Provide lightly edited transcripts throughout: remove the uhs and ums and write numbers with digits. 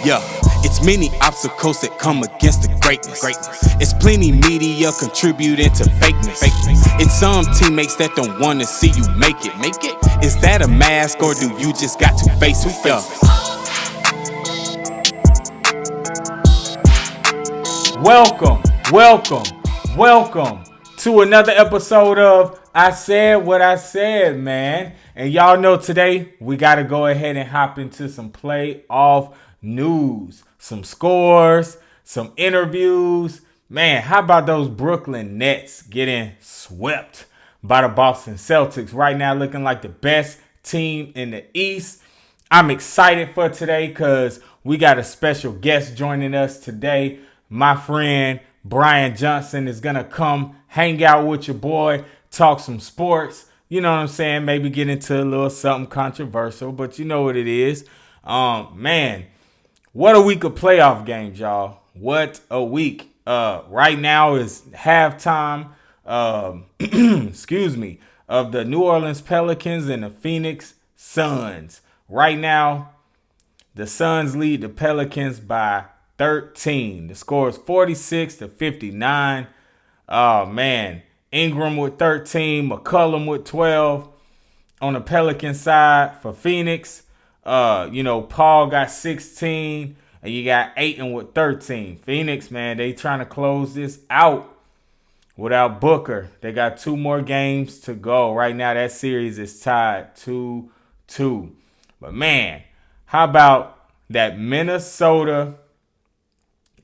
Yeah, it's many obstacles that come against the greatness. It's plenty media contributing to fakeness. It's some teammates that don't want to see you make it. Is that a mask or do you just got to face it? Yeah. Welcome to another episode of I Said What I Said, man. And y'all know today we got to go ahead and hop into some playoff news, some scores, some interviews. Man, how about those Brooklyn Nets getting swept by the Boston Celtics? Right now looking like the best team in the East. I'm excited for today because we got a special guest joining us today. My friend Brian Johnson is going to come hang out with your boy, talk some sports. You know what I'm saying? Maybe get into a little something controversial, but you know what it is. Man, what a week of playoff games, y'all. What a week. Right now is halftime, excuse me, of the New Orleans Pelicans and the Phoenix Suns. Right now, the Suns lead the Pelicans by 13. The score is 46-59. Oh, man. Ingram with 13. McCollum with 12. On the Pelican side for Phoenix, Paul got 16. And you got Ayton with 13. Phoenix, man, they trying to close this out without Booker. They got 2 more games to go. Right now, that series is tied 2-2. But, man, how about that Minnesota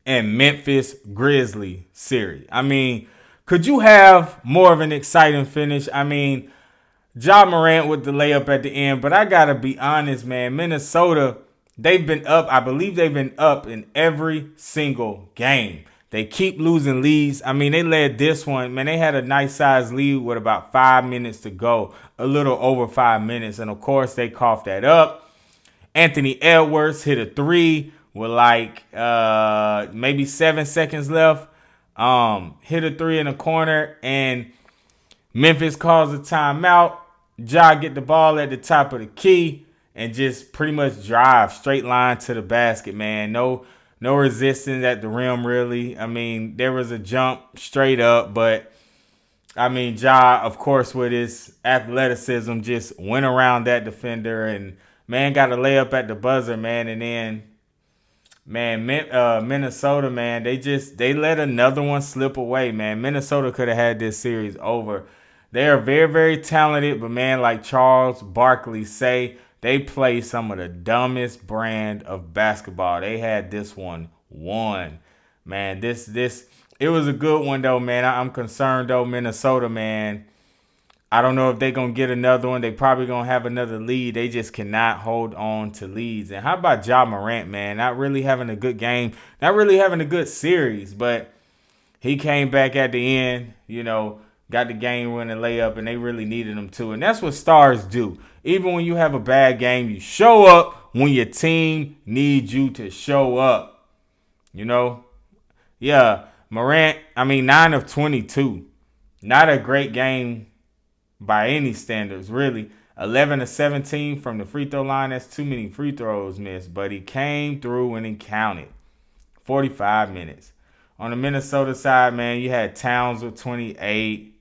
and Memphis Grizzlies series? I mean, could you have more of an exciting finish? I mean, Ja Morant with the layup at the end, but I got to be honest, man. Minnesota, they've been up. I believe they've been up in every single game. They keep losing leads. I mean, they led this one. Man, they had a nice-sized lead with about 5 minutes to go, a little over 5 minutes. And, of course, they coughed that up. Anthony Edwards hit a 3 with maybe 7 seconds left. Hit a 3 in the corner, and Memphis calls a timeout. Ja get the ball at the top of the key and just pretty much drive straight line to the basket, man. No resistance at the rim, really. I mean, there was a jump straight up, but I mean, Ja, of course, with his athleticism, just went around that defender and, man, got a layup at the buzzer, man. And then, man, Minnesota, man, they let another one slip away, man. Minnesota could have had this series over. They are very, very talented, but, man, like Charles Barkley say, they play some of the dumbest brand of basketball. They had this one won. Man, it was a good one, though, man. I'm concerned, though, Minnesota, man. I don't know if they're going to get another one. They probably going to have another lead. They just cannot hold on to leads. And how about Ja Morant, man? Not really having a good game. Not really having a good series, but he came back at the end, got the game-winning layup, and they really needed him too. And that's what stars do. Even when you have a bad game, you show up when your team needs you to show up. Yeah, Morant, 9 of 22. Not a great game by any standards, really. 11 of 17 from the free throw line. That's too many free throws missed. But he came through and he counted. 45 minutes. On the Minnesota side, man, you had Towns with 28.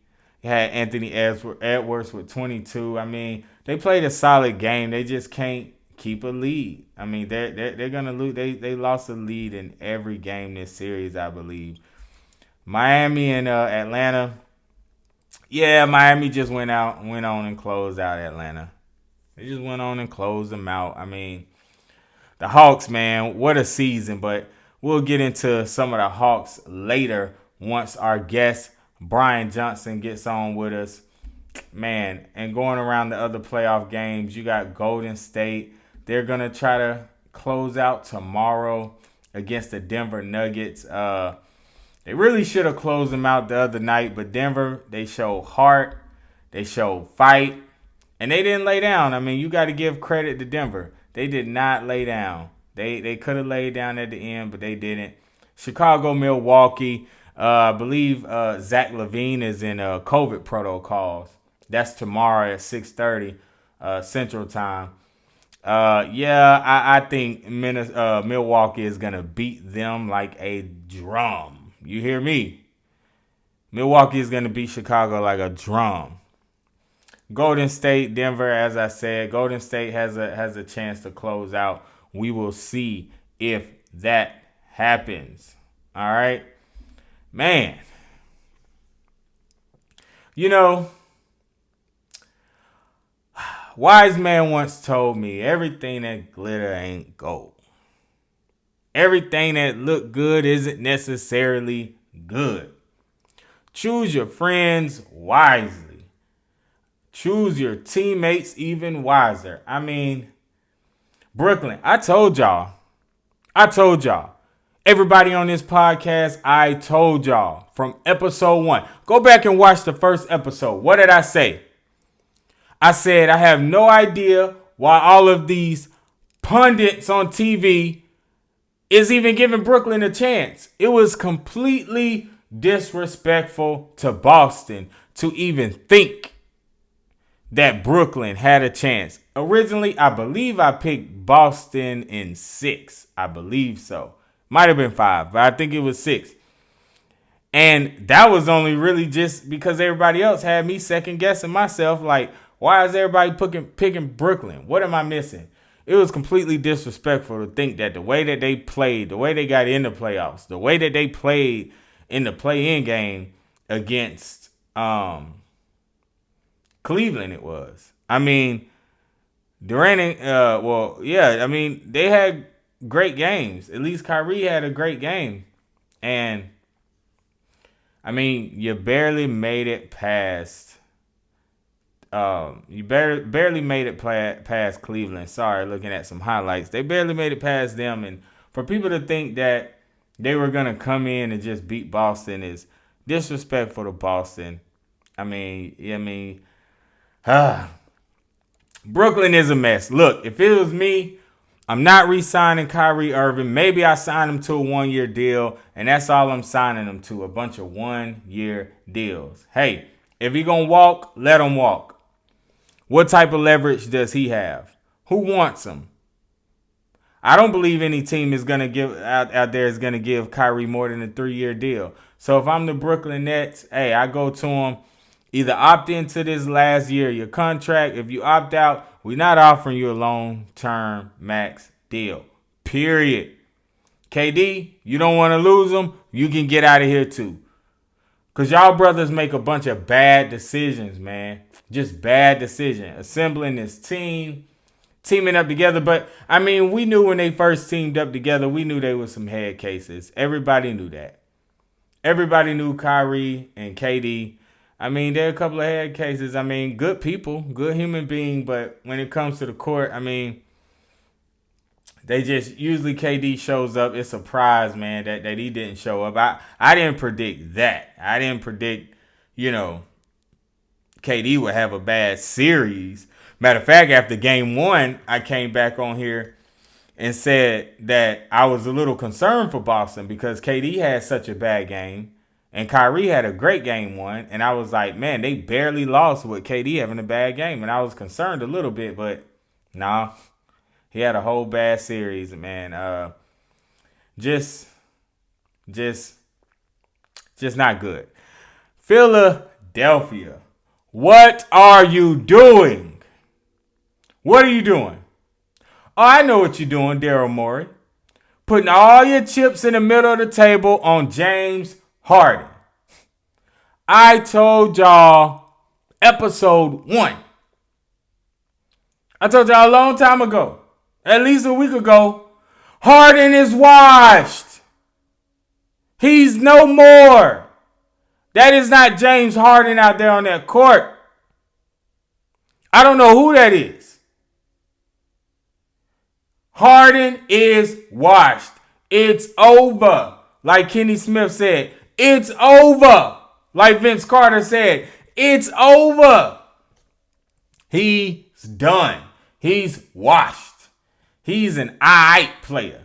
You had Anthony Edwards with 22. I mean, they played a solid game. They just can't keep a lead. I mean, they're gonna lose. They lost a lead in every game this series, I believe. Miami and Atlanta. Yeah, Miami just went on and closed out Atlanta. They just went on and closed them out. I mean, the Hawks, man, what a season. But we'll get into some of the Hawks later once our guest Brian Johnson gets on with us. Man, and going around the other playoff games, you got Golden State. They're going to try to close out tomorrow against the Denver Nuggets. They really should have closed them out the other night, but Denver, they showed heart, they showed fight, and they didn't lay down. I mean, you got to give credit to Denver. They did not lay down. They could have laid down at the end, but they didn't. Chicago, Milwaukee. I believe Zach LaVine is in COVID protocols. That's tomorrow at 6:30 Central Time. I think Milwaukee is going to beat them like a drum. You hear me? Milwaukee is going to beat Chicago like a drum. Golden State, Denver, as I said, Golden State has a chance to close out. We will see if that happens. All right? Man. You know, wise man once told me, everything that glitter ain't gold. Everything that look good isn't necessarily good. Choose your friends wisely. Choose your teammates even wiser. I mean, Brooklyn, I told y'all. Everybody on this podcast, I told y'all from episode 1. Go back and watch the first episode. What did I say? I said I have no idea why all of these pundits on TV is even giving Brooklyn a chance. It was completely disrespectful to Boston to even think that Brooklyn had a chance. Originally, I believe I picked Boston in 6. I believe so. Might have been 5, but I think it was 6. And that was only really just because everybody else had me second guessing myself. Like, why is everybody picking Brooklyn? What am I missing? It was completely disrespectful to think that the way that they played, the way they got in the playoffs, the way that they played in the play-in game against Cleveland it was. I mean, Durant, they had great games. At least Kyrie had a great game. And, I mean, you barely made it past barely made it past Cleveland. Sorry, looking at some highlights. They barely made it past them. And for people to think that they were going to come in and just beat Boston is disrespectful to Boston. Brooklyn is a mess. Look, if it was me, I'm not re-signing Kyrie Irving. Maybe I sign him to a 1-year deal, and that's all I'm signing him to, a bunch of 1-year deals. Hey, if he going to walk, let him walk. What type of leverage does he have? Who wants him? I don't believe any team is going to give out there is going to give Kyrie more than a 3-year deal. So if I'm the Brooklyn Nets, hey, I go to him. Either opt into this last year of your contract. If you opt out, we're not offering you a long-term max deal. Period. KD, you don't want to lose him, you can get out of here too. Because y'all brothers make a bunch of bad decisions, man. Just bad decisions. Assembling this team, teaming up together. But, I mean, we knew when they first teamed up together, we knew they were some head cases. Everybody knew that. Everybody knew Kyrie and KD. I mean, there are a couple of head cases. I mean, good people, good human being. But when it comes to the court, I mean, they just, usually KD shows up. It's a surprise, man, that he didn't show up. I didn't predict that. I didn't predict, KD would have a bad series. Matter of fact, after game 1, I came back on here and said that I was a little concerned for Boston because KD had such a bad game and Kyrie had a great game 1. And I was like, man, they barely lost with KD having a bad game. And I was concerned a little bit, but nah, he had a whole bad series, man. Just not good. Philadelphia. What are you doing? What are you doing? Oh, I know what you're doing, Daryl Morey. Putting all your chips in the middle of the table on James Harden. I told y'all episode 1. I told y'all a long time ago, at least a week ago, Harden is washed. He's no more. That is not James Harden out there on that court. I don't know who that is. Harden is washed. It's over. Like Kenny Smith said, it's over. Like Vince Carter said, it's over. He's done. He's washed. He's an aight player.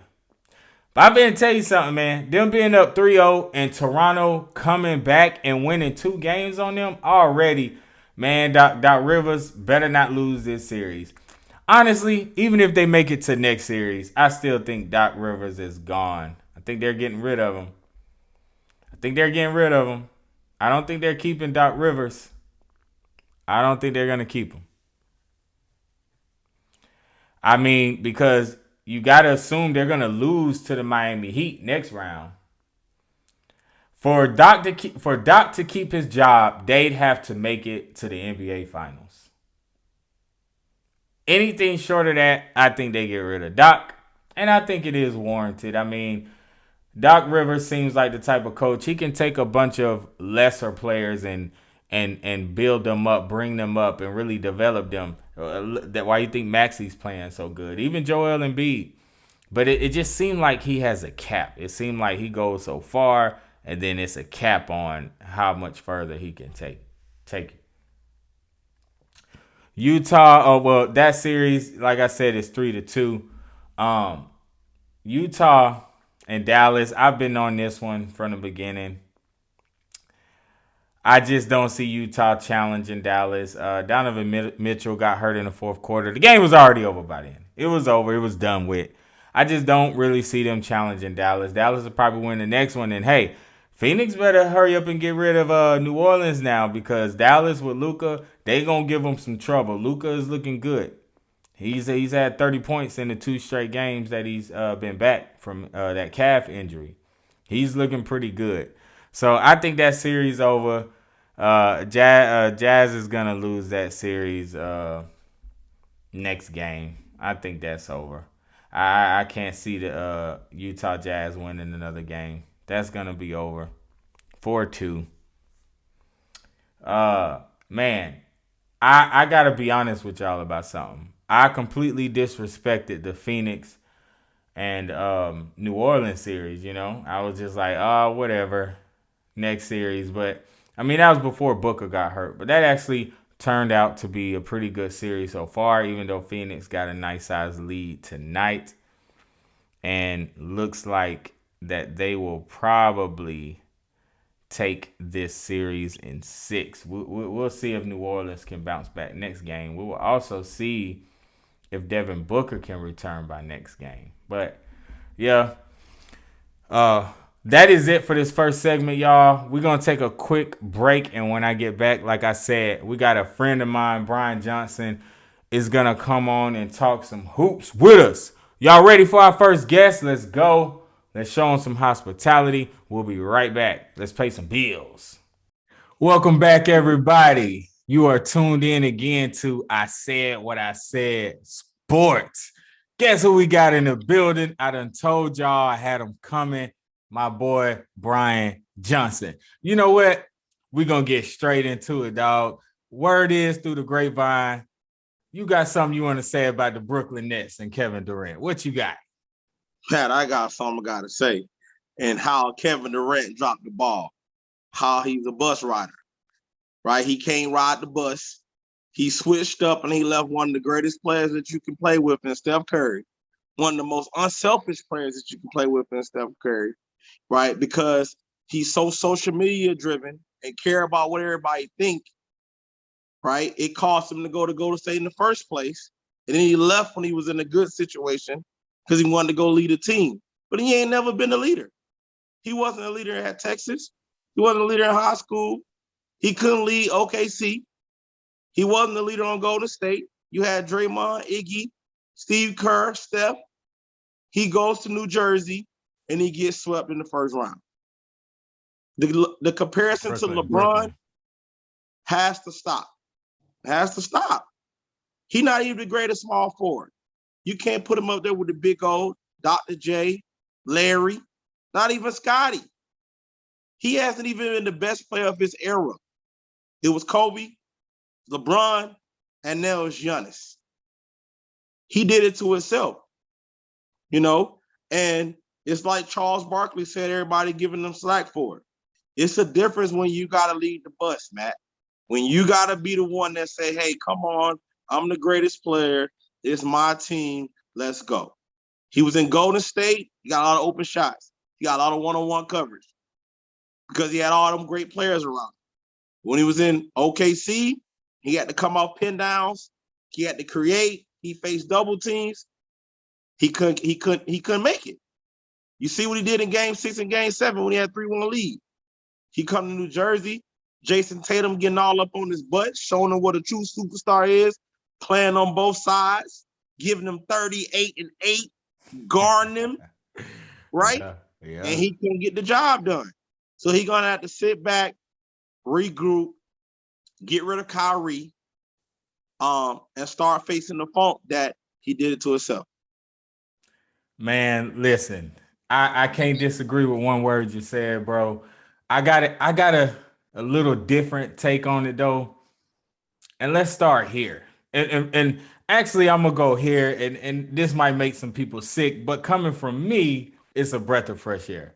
But I'm going to tell you something, man. Them being up 3-0 and Toronto coming back and winning 2 games on them already, man, Doc Rivers better not lose this series. Honestly, even if they make it to next series, I still think Doc Rivers is gone. I think they're getting rid of him. I don't think they're keeping Doc Rivers. I don't think they're going to keep him. I mean, because you got to assume they're going to lose to the Miami Heat next round. For Doc to keep his job, they'd have to make it to the NBA Finals. Anything short of that, I think they get rid of Doc, and I think it is warranted. I mean, Doc Rivers seems like the type of coach, he can take a bunch of lesser players and build them up, bring them up, and really develop them. That why you think Maxi's playing so good, even Joel Embiid. But it just seemed like he has a cap. It seemed like he goes so far, and then it's a cap on how much further he can take it. Utah, that series, like I said, is 3-2. Utah and Dallas, I've been on this one from the beginning. I just don't see Utah challenging Dallas. Donovan Mitchell got hurt in the fourth quarter. The game was already over by then. It was over. It was done with. I just don't really see them challenging Dallas. Dallas will probably win the next one. And, hey, Phoenix better hurry up and get rid of New Orleans now, because Dallas with Luka, they going to give them some trouble. Luka is looking good. He's had 30 points in the 2 straight games that he's been back from that calf injury. He's looking pretty good. So I think that series over. Jazz is going to lose that series next game. I think that's over. I can't see the Utah Jazz winning another game. That's going to be over. 4-2. Man, I got to be honest with y'all about something. I completely disrespected the Phoenix and New Orleans series, you know. I was just like, oh, whatever, next series. But, I mean, that was before Booker got hurt. But that actually turned out to be a pretty good series so far, even though Phoenix got a nice size lead tonight. And looks like that they will probably take this series in 6. We'll see if New Orleans can bounce back next game. We will also see if Devin Booker can return by next game. But, yeah, that is it for this first segment, y'all. We're going to take a quick break, and when I get back, like I said, we got a friend of mine, Brian Johnson, is going to come on and talk some hoops with us. Y'all ready for our first guest? Let's go. Let's show them some hospitality. We'll be right back. Let's pay some bills. Welcome back, everybody. You are tuned in again to I Said What I Said Sports. Guess who we got in the building? I done told y'all I had him coming. My boy, Brian Johnson. You know what? We're going to get straight into it, dog. Word is through the grapevine, you got something you want to say about the Brooklyn Nets and Kevin Durant. What you got? Pat, I got something I got to say. And how Kevin Durant dropped the ball. How he's a bus rider, right? He can't ride the bus. He switched up and he left one of the greatest players that you can play with in Steph Curry. One of the most unselfish players that you can play with in Steph Curry, right? Because he's so social media driven and care about what everybody think, right? It cost him to go to Golden State in the first place. And then he left when he was in a good situation because he wanted to go lead a team. But he ain't never been a leader. He wasn't a leader at Texas. He wasn't a leader in high school. He couldn't lead OKC. He wasn't a leader on Golden State. You had Draymond, Iggy, Steve Kerr, Steph. He goes to New Jersey, and he gets swept in the first round. The comparison to LeBron has to stop. Has to stop. He's not even the greatest small forward. You can't put him up there with the big old Dr. J, Larry, not even Scotty. He hasn't even been the best player of his era. It was Kobe, LeBron, and now it's Giannis. He did it to himself, you know? And it's like Charles Barkley said, everybody giving them slack for it. It's a difference when you got to lead the bus, Matt. When you got to be the one that say, hey, come on, I'm the greatest player. It's my team. Let's go. He was in Golden State. He got a lot of open shots. He got a lot of one-on-one coverage because he had all them great players around. When he was in OKC, he had to come off pin downs. He had to create. he faced double teams, he couldn't make it. You see what he did in game 6 and game 7 when he had 3-1 lead. He come to New Jersey, Jason Tatum getting all up on his butt, showing him what a true superstar is, playing on both sides, giving him 38 and 8, guarding him, right? Yeah. And he couldn't get the job done. So he's gonna have to sit back, regroup, get rid of Kyrie, and start facing the funk that he did it to himself. Man, listen, I can't disagree with one word you said, bro. I got a little different take on it though. And let's start here. And actually I'm gonna go here, and this might make some people sick, but coming from me, it's a breath of fresh air.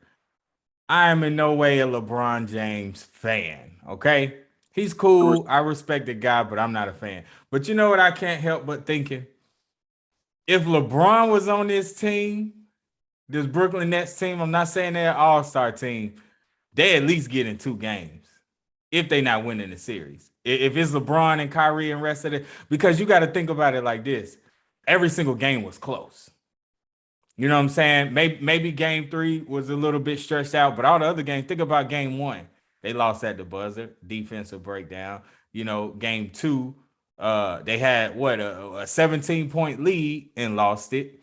I am in no way a LeBron James fan. Okay. He's cool. I respect the guy, but I'm not a fan. But you know what I can't help but thinking? If LeBron was on this team, this Brooklyn Nets team, I'm not saying they're an all-star team, they at least get in 2 games if they not winning the series. If it's LeBron and Kyrie and rest of it, because you got to think about it like this. Every single game was close. You know what I'm saying? Maybe game 3 was a little bit stretched out, but all the other games, think about game 1. They lost at the buzzer, defensive breakdown. You know, game 2, they had a 17-point lead and lost it.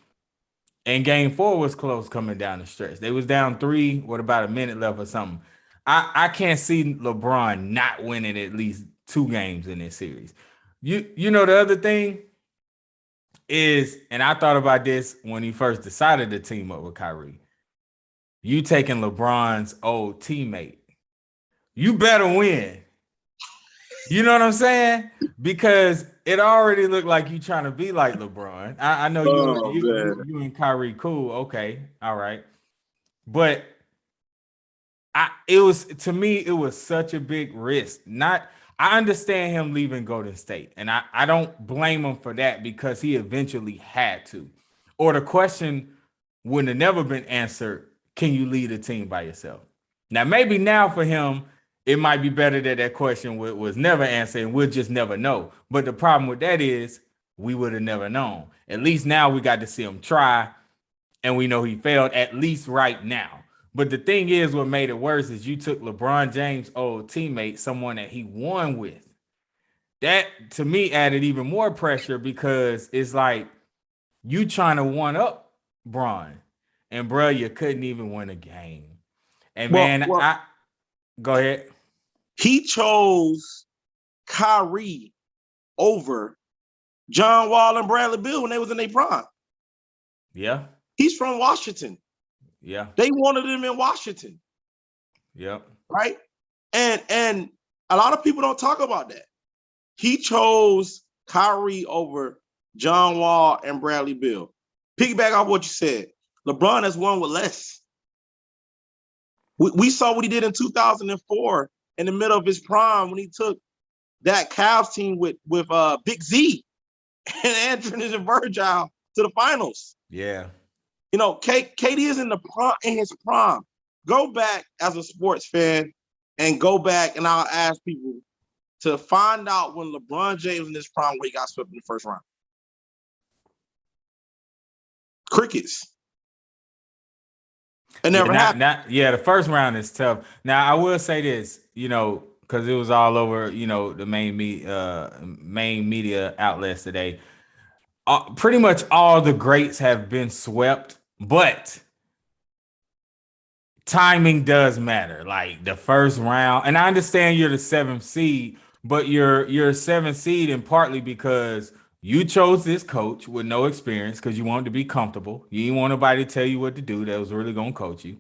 And game 4 was close coming down the stretch. They was down 3 with about a minute left or something. I can't see LeBron not winning at least 2 games in this series. You know the other thing is, and I thought about this when he first decided to team up with Kyrie. You taking LeBron's old teammate. You better win. You know what I'm saying? Because it already looked like you trying to be like LeBron. I know you and Kyrie cool. Okay. All right. But it was such a big risk. I understand him leaving Golden State, and I don't blame him for that because he eventually had to. Or the question wouldn't have never been answered, can you lead a team by yourself? Now, maybe now for him, it might be better that question was never answered and we'll just never know. But the problem with that is we would have never known. At least now we got to see him try, and we know he failed, at least right now. But the thing is, what made it worse is you took LeBron James' old teammate, someone that he won with. That, to me, added even more pressure because it's like you trying to one up Bron. And, bro, you couldn't even win a game. And, go ahead. He chose Kyrie over John Wall and Bradley Beal when they was in their prime. Yeah. He's from Washington. Yeah. They wanted him in Washington. Yep. Right? And a lot of people don't talk about that. He chose Kyrie over John Wall and Bradley Beal. Piggyback off what you said. LeBron has won with less. We saw what he did in 2004 in the middle of his prime when he took that Cavs team with Big Z and Andrew and Virgil to the finals. Yeah. You know, KD is in his prime. Go back as a sports fan and go back, and I'll ask people to find out when LeBron James in his prime where he got swept in the first round. Crickets. It never happened. The first round is tough. Now, I will say this, because it was all over, the main media outlets today. Pretty much all the greats have been swept, but timing does matter. Like the first round, and I understand you're the 7th seed, but you're 7th seed in partly because you chose this coach with no experience because you wanted to be comfortable. You didn't want nobody to tell you what to do that was really going to coach you.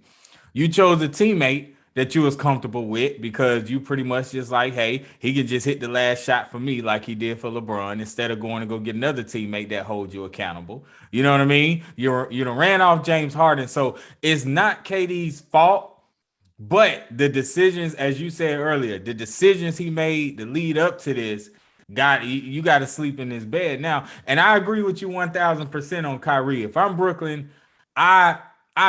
You chose a teammate that you was comfortable with because you pretty much just like, hey, he can just hit the last shot for me like he did for LeBron instead of going to go get another teammate that holds you accountable. You know what I mean? You done ran off James Harden. So it's not KD's fault, but the decisions, as you said earlier, the decisions he made to lead up to this, you got to sleep in this bed now. And I agree with you 1,000% on Kyrie. If I'm Brooklyn, I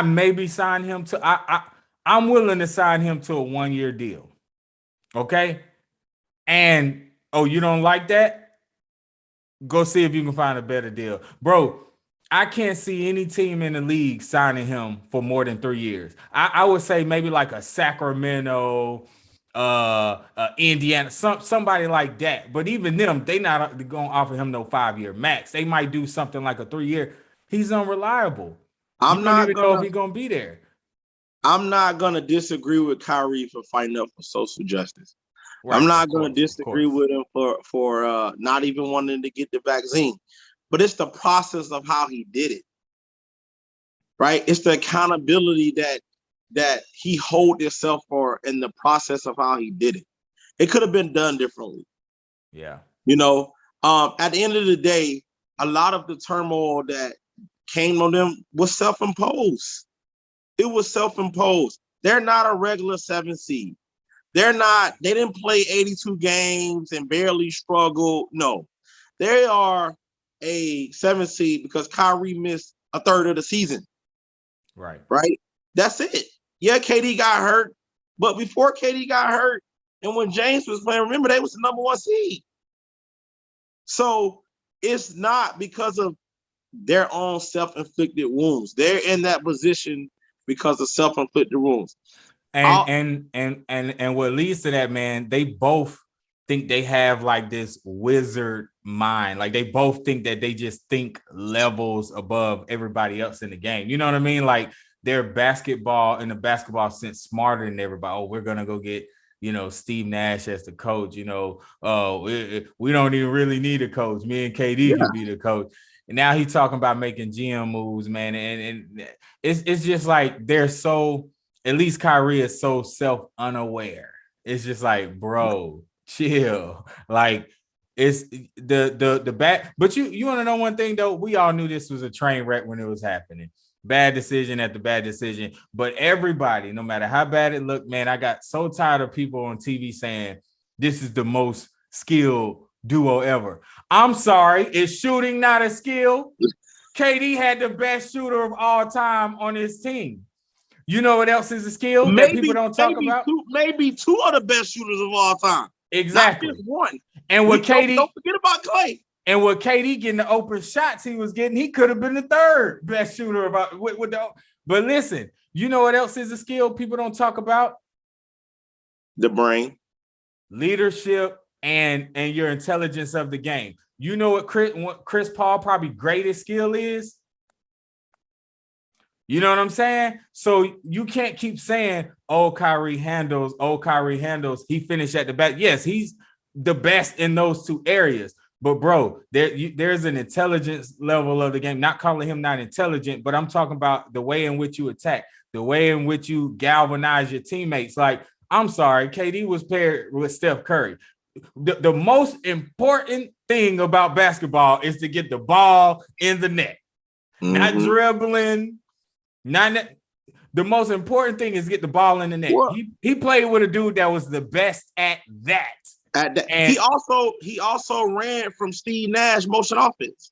maybe sign him to I'm willing to sign him to a 1-year deal. Okay? And you don't like that? Go see if you can find a better deal. Bro, I can't see any team in the league signing him for more than 3 years. I would say maybe like a Sacramento, Indiana, somebody like that. But even them, they not going to offer him no 5-year max. They might do something like a 3-year. He's unreliable. You I'm don't not even know if gonna he's going to be there. I'm not gonna disagree with Kyrie for fighting up for social justice. Right, I'm of not gonna course, of disagree course. with him for not even wanting to get the vaccine. But it's the process of how he did it, right? It's the accountability that he hold himself for in the process of how he did it. It could have been done differently. Yeah. You know, at the end of the day, a lot of the turmoil that came on them was self-imposed. It was self-imposed. They're not a regular 7 seed. They didn't play 82 games and barely struggled. No, they are a 7 seed because Kyrie missed a third of the season. Right. Right? That's it. Yeah, KD got hurt, but before KD got hurt and when James was playing, remember they was the number 1 seed. So it's not because of their own self-inflicted wounds. They're in that position because of self-inflicted wounds. And what leads to that, man, they both think they have like this wizard mind. Like they both think that they just think levels above everybody else in the game. You know what I mean? Like they're basketball in the basketball sense smarter than everybody. Oh, we're gonna go get Steve Nash as the coach. We don't even really need a coach. Me and KD could be the coach. And now he's talking about making GM moves, man. And it's just like they're so. At least Kyrie is so self-unaware. It's just like, bro, chill. Like it's the bad. But you want to know one thing though? We all knew this was a train wreck when it was happening. Bad decision after bad decision. But everybody, no matter how bad it looked, man, I got so tired of people on TV saying this is the most skilled duo ever. I'm sorry, is shooting not a skill? KD had the best shooter of all time on his team. You know what else is a skill that people don't talk about? Maybe two of the best shooters of all time. Exactly. Not just one. And what KD don't forget about Clay. And what KD getting the open shots he was getting, he could have been the third best shooter but listen, you know what else is a skill people don't talk about? The brain. Leadership and your intelligence of the game. You know what Chris Paul probably greatest skill is? You know what I'm saying? So you can't keep saying, oh, Kyrie handles. He finished at the back. Yes, he's the best in those two areas. But, bro, there's an intelligence level of the game. Not calling him not intelligent, but I'm talking about the way in which you attack, the way in which you galvanize your teammates. Like, I'm sorry, KD was paired with Steph Curry. The most important thing about basketball is to get the ball in the net. Mm-hmm. Not dribbling. The most important thing is get the ball in the net. He played with a dude that was the best at that. And he also ran from Steve Nash motion offense.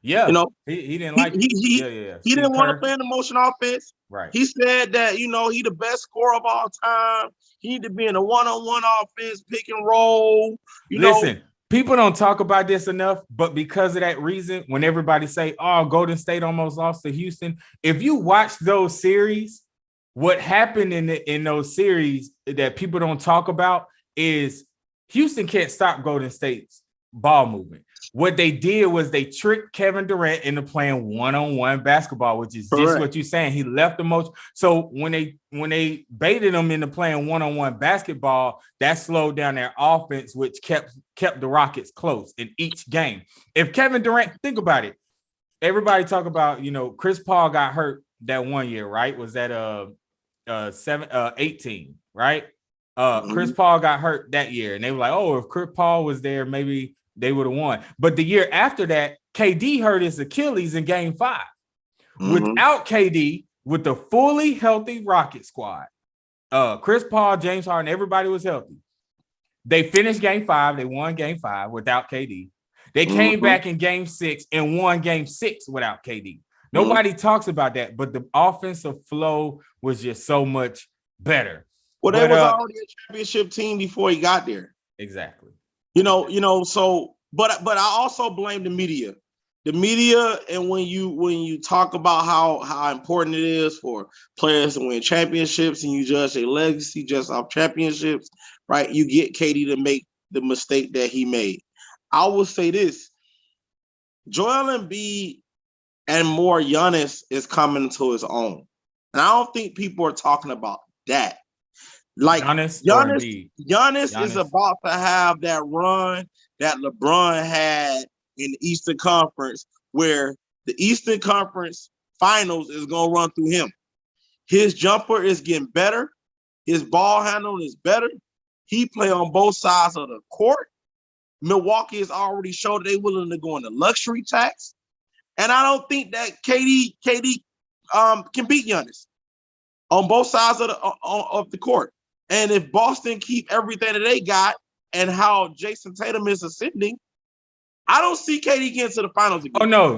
Yeah, he didn't like it. He didn't want to play in the motion offense. Right. He said that he the best scorer of all time. He need to be in a one-on-one offense, pick and roll. Listen. People don't talk about this enough, but because of that reason, when everybody say, oh, Golden State almost lost to Houston, if you watch those series, what happened in those series that people don't talk about is Houston can't stop Golden State's ball movement. What they did was they tricked Kevin Durant into playing one-on-one basketball, which is just what you're saying. He left the most. So when they baited him into playing one-on-one basketball, that slowed down their offense, which kept the Rockets close in each game. If Kevin Durant, think about it. Everybody talk about, Chris Paul got hurt that one year, right? Was that 18, right? Chris Paul got hurt that year, and they were like, oh, if Chris Paul was there, maybe they would have won. But the year after that, KD hurt his Achilles in game 5. Without KD, with the fully healthy Rocket squad, Chris Paul, James Harden, everybody was healthy. They finished game 5. They won game 5 without KD. They came back in game 6 and won game 6 without KD. Nobody talks about that, but the offensive flow was just so much better. Well, they was already a championship team before he got there. Exactly. So But I also blame the media. The media, and when you talk about how important it is for players to win championships and you judge their legacy just off championships, right? You get KD to make the mistake that he made. I will say this: Joel Embiid and more Giannis is coming to his own, and I don't think people are talking about that. Like Giannis or Giannis, Embiid? Giannis is Giannis. about to have that run that LeBron had in the Eastern Conference, where the Eastern Conference Finals is gonna run through him. His jumper is getting better. His ball handling is better. He play on both sides of the court. Milwaukee has already showed they're willing to go into luxury tax, and I don't think that KD can beat Giannis on both sides of the court. And if Boston keep everything that they got and how Jason Tatum is ascending, I don't see KD getting to the finals again. Oh no.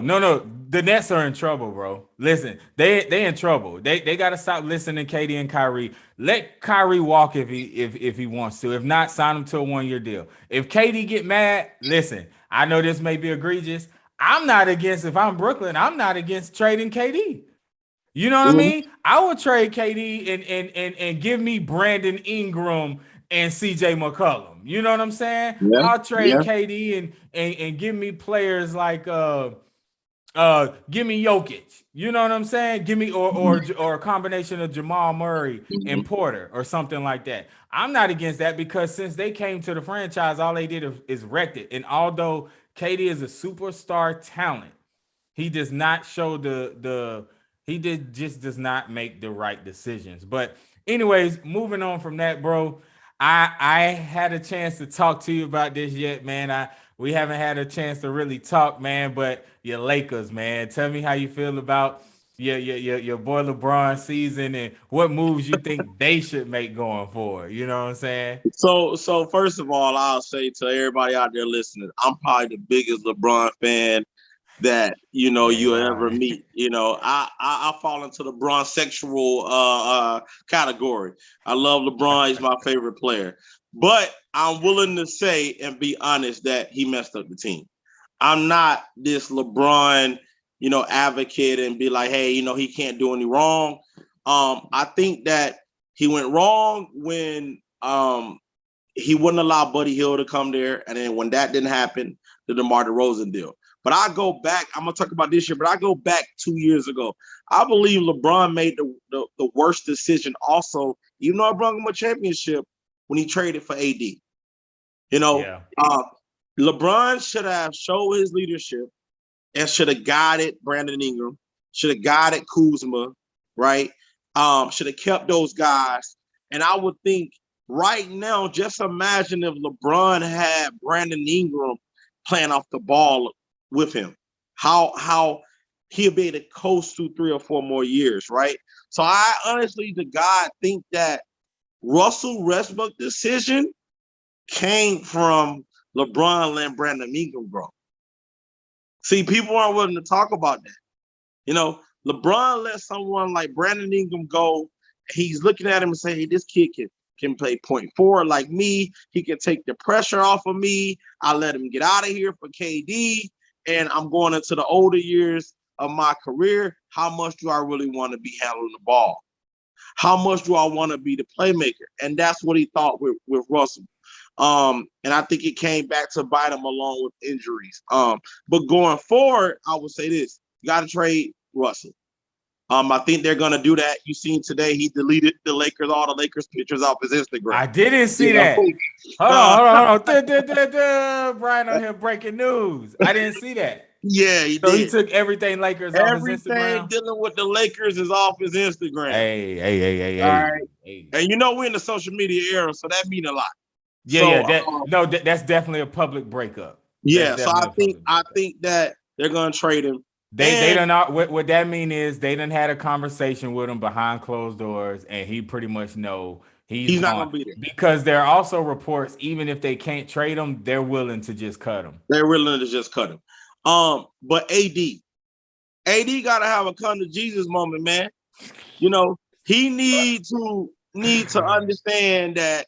The Nets are in trouble, bro. Listen, they in trouble. They gotta stop listening to KD and Kyrie. Let Kyrie walk if he wants to. If not, sign him to a 1-year deal. If KD get mad, listen. I know this may be egregious. I'm not against, if I'm Brooklyn, I'm not against trading KD. You know what I mean? I would trade KD and give me Brandon Ingram and CJ McCollum. You know what I'm saying? Yeah, I'll trade yeah. KD and give me players like give me Jokic. You know what I'm saying? Give me or a combination of Jamal Murray and Porter or something like that. I'm not against that because since they came to the franchise, all they did is wrecked it. And although KD is a superstar talent, he does not show just does not make the right decisions. But anyways, moving on from that, bro. I had a chance to talk to you about this yet, man. We haven't had a chance to really talk, man. But your Lakers, man. Tell me how you feel about your boy LeBron season and what moves you think they should make going forward. You know what I'm saying? So first of all, I'll say to everybody out there listening, I'm probably the biggest LeBron fan that Yeah, you'll all ever right. meet. I fall into the LeBron sexual category. I love LeBron. He's my favorite player. But I'm willing to say and be honest that he messed up the team. I'm not this LeBron, advocate and be like, hey, he can't do any wrong. I think that he went wrong when he wouldn't allow Buddy Hield to come there. And then when that didn't happen, the DeMar DeRozan deal. But I go back, I'm going to talk about this year, but I go back 2 years ago. I believe LeBron made the worst decision also, even though I brought him a championship, when he traded for AD. Yeah. LeBron should have showed his leadership and should have guided Brandon Ingram, should have guided Kuzma, right? Should have kept those guys. And I would think right now, just imagine if LeBron had Brandon Ingram playing off the ball with him, how he'll be able to coast through 3 or 4 more years, right? So I honestly, to God, think that Russell Westbrook decision came from LeBron letting Brandon Ingram grow. See, people aren't willing to talk about that. LeBron let someone like Brandon Ingram go. He's looking at him and saying, hey, this kid can play point forward like me. He can take the pressure off of me. I let him get out of here for KD. And I'm going into the older years of my career. How much do I really want to be handling the ball? How much do I want to be the playmaker? And that's what he thought with Russell. And I think it came back to bite him along with injuries. But going forward, I would say this: you got to trade Russell. I think they're gonna do that. You seen today he deleted all the Lakers pictures off his Instagram. I didn't see You know? that. Hold on. Brian on here breaking news. I didn't see that. Yeah, he So he did. took everything Lakers off his Everything Instagram. dealing with the Lakers is off his Instagram. All Hey. right. And we're in the social media era, so that means a lot. Yeah. So That's definitely a public breakup. That's yeah, so definitely a public I breakup. think that they're gonna trade him. They don't know what that mean is they done had a conversation with him behind closed doors, and he pretty much know he's He's not gone gonna be there. because there are also reports even if they can't trade him, they're willing to just cut him. They're willing to just cut him. But AD gotta have a come to Jesus moment, man. He need to understand that,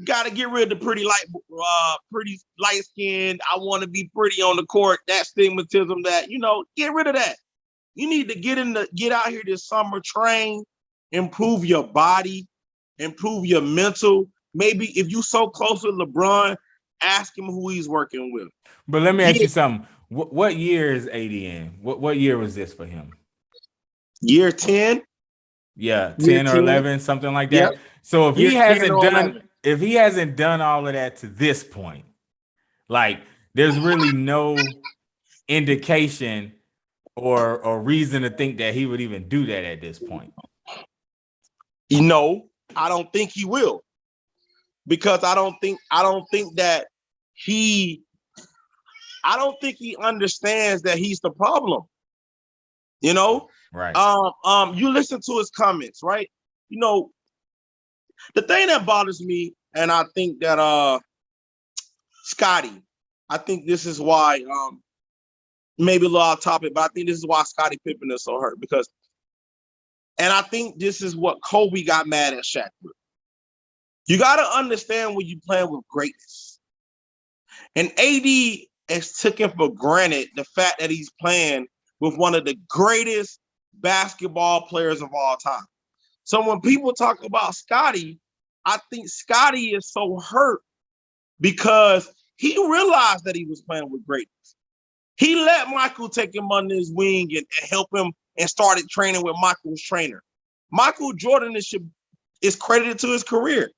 Got to get rid of the pretty light skinned. I want to be pretty on the court. That stigmatism. That get rid of that. You need to get out here this summer, train, improve your body, improve your mental. Maybe if you so close with LeBron, ask him who he's working with. But let me ask you something. What year is AD in? What year was this for him? Year 10. Yeah, Year 10 or 10. 11, something like Yep. that. So Year 10 or 11. if he hasn't done all of that to this point, like there's really no indication or reason to think that he would even do that at this point. I don't think he will. Because I don't think that he understands that he's the problem. Right. You listen to his comments, right? The thing that bothers me, and I think that Scotty, I think this is why maybe a little off topic, but I think this is why Scottie Pippen is so hurt and I think this is what Kobe got mad at Shaq with. You got to understand when you're playing with greatness. And AD has taken for granted the fact that he's playing with one of the greatest basketball players of all time. So when people talk about Scotty, I think Scotty is so hurt because he realized that he was playing with greatness. He let Michael take him under his wing and help him and started training with Michael's trainer. Michael Jordan is credited to his career.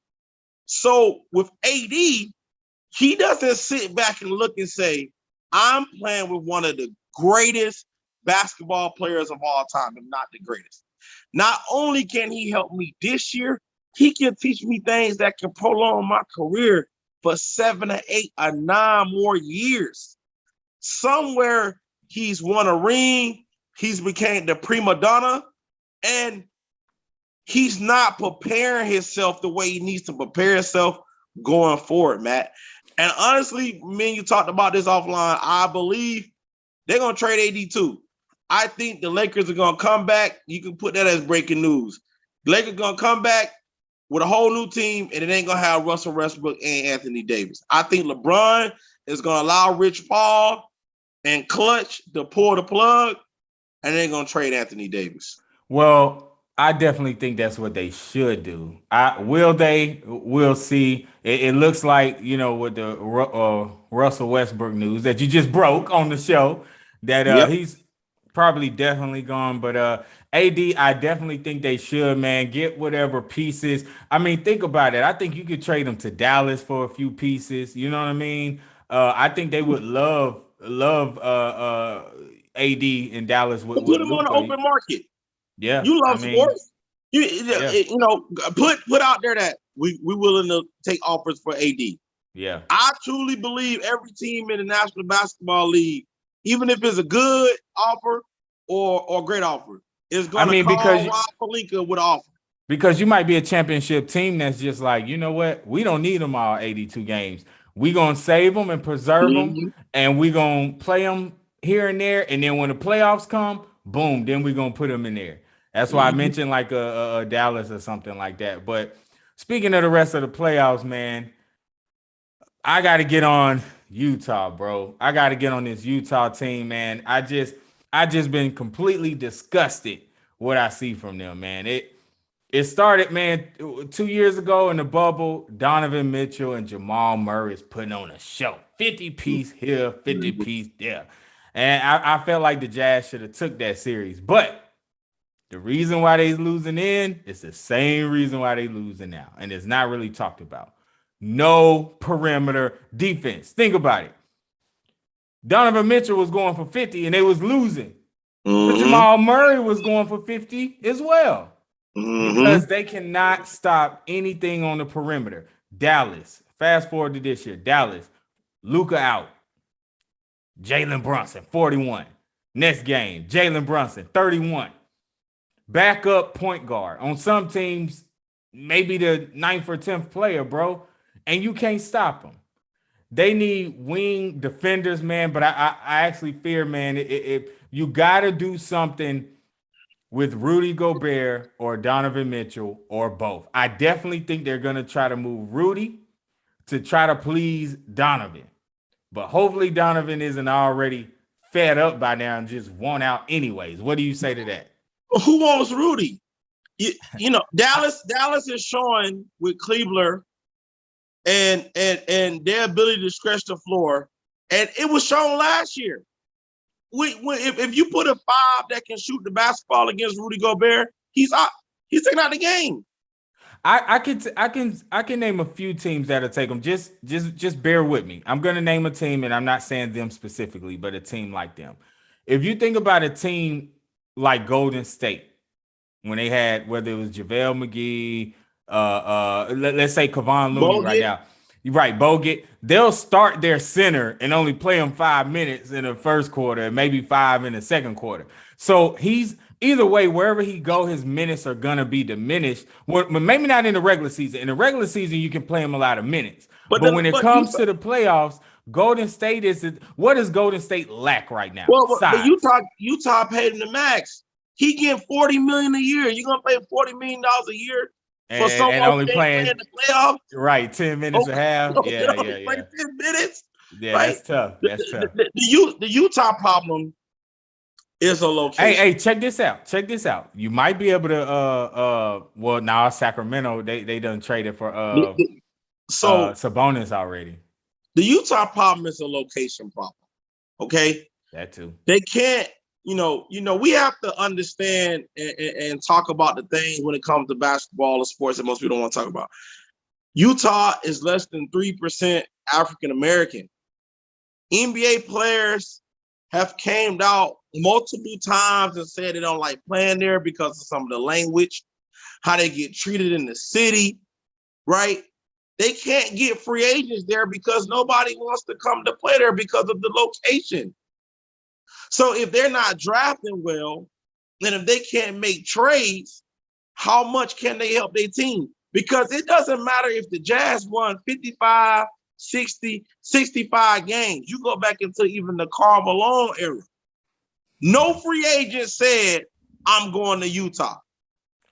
So with AD, he doesn't sit back and look and say, I'm playing with one of the greatest basketball players of all time, if not the greatest. Not only can he help me this year, he can teach me things that can prolong my career for 7 or 8 or 9 more years. Somewhere he's won a ring, he's became the prima donna, and he's not preparing himself the way he needs to prepare himself going forward, Matt. And honestly, me and you talked about this offline. I believe they're going to trade AD too. I think the Lakers are going to come back. You can put that as breaking news. The Lakers are going to come back with a whole new team, and it ain't going to have Russell Westbrook and Anthony Davis. I think LeBron is going to allow Rich Paul and Clutch to pull the plug, and they're going to trade Anthony Davis. Well, I definitely think that's what they should do. Will they? We'll see. It looks like, with the Russell Westbrook news that you just broke on the show, that Yep. he's probably definitely gone. But AD, I definitely think they should, man. Get whatever pieces. I mean, think about it. I think you could trade them to Dallas for a few pieces. You know what I mean? I think they would love AD in Dallas with Put him on the Luka. open market. Yeah, You love I mean, sports. Put out there that we willing to take offers for AD. Yeah. I truly believe every team in the National Basketball League, even if it's a good offer or a great offer, is going to call Rob Pelinka with an offer. Because you might be a championship team that's just like, you know what? We don't need them all 82 games. We're going to save them and preserve them, and we're going to play them here and there. And then when the playoffs come, boom, then we're going to put them in there. That's why I mentioned like a Dallas or something like that. But speaking of the rest of the playoffs, man, I got to get on Utah, bro. I got to get on this Utah team, man. I just been completely disgusted what I see from them, man. It started, man, 2 years ago in the bubble. Donovan Mitchell and Jamal Murray is putting on a show. 50-piece here, 50-piece there. And I felt like the Jazz should have took that series. But the reason why they losing in is the same reason why they losing now. And it's not really talked about. No perimeter defense. Think about it. Donovan Mitchell was going for 50 and they was losing. But Jamal Murray was going for 50 as well. Because they cannot stop anything on the perimeter. Dallas, fast forward to this year. Dallas, Luka out. Jalen Brunson, 41. Next game, Jalen Brunson, 31. Backup point guard. On some teams, maybe the 9th or 10th player, bro. And you can't stop them. They need wing defenders, man. But I actually fear, man, you got to do something with Rudy Gobert or Donovan Mitchell or both. I definitely think they're going to try to move Rudy. to try to please Donovan. But hopefully Donovan isn't already fed up by now and just want out anyways. What do you say to that? Who wants Rudy? You know, Dallas is showing with Cleveland and their ability to stretch the floor, and it was shown last year. If you put a 5 that can shoot the basketball against Rudy Gobert, he's out. He's taking out the game. I can name a few teams that'll take them. Just bear with me. I'm gonna name a team, and I'm not saying them specifically, but a team like them. If you think about a team like Golden State, when they had whether it was JaVale McGee, let's say Kevon Looney right now. Right, Bogut. They'll start their center and only play him 5 minutes in the first quarter and maybe 5 in the second quarter. So he's either way, wherever he go, his minutes are gonna be diminished. Well, maybe not in the regular season. In the regular season, you can play him a lot of minutes. But when it comes to the playoffs, Golden State what does Golden State lack right now? Well, but Utah paid him the max. He getting $40 million a year. You're gonna pay $40 million a year for someone and only playing the playoffs? Right, 10 minutes a half. Yeah. 10 minutes. Yeah, right? That's tough. That's tough. The Utah problem is a location. Hey, check this out. You might be able to well, now Sacramento, they done traded for Sabonis already. The Utah problem is a location problem. Okay? That too. They can't, you know, we have to understand and talk about the things when it comes to basketball or sports that most people don't want to talk about. Utah is less than 3% African American. NBA players have came out multiple times and said they don't like playing there because of some of the language, how they get treated in the city, right? They can't get free agents there because nobody wants to come to play there because of the location. So if they're not drafting well, and if they can't make trades, how much can they help their team? Because it doesn't matter if the Jazz won 55, 60, 65 games. You go back into even the Karl Malone era. No free agent said, I'm going to Utah.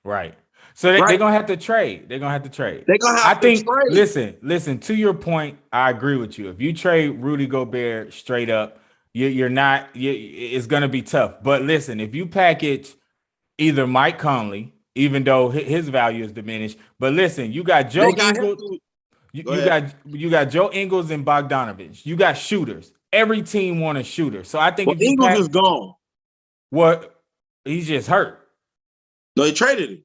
Right. So they're going to have to trade. They're going to have to trade. They're going to have to trade. Listen, to your point, I agree with you. If you trade Rudy Gobert straight up, it's going to be tough. But listen, if you package either Mike Conley, even though his value is diminished, but listen, you got Joe Ingles. You got Joe Ingles and Bogdanovich. You got shooters. Every team want a shooter. So I think Ingles is gone. What? He's just hurt. No, they traded him.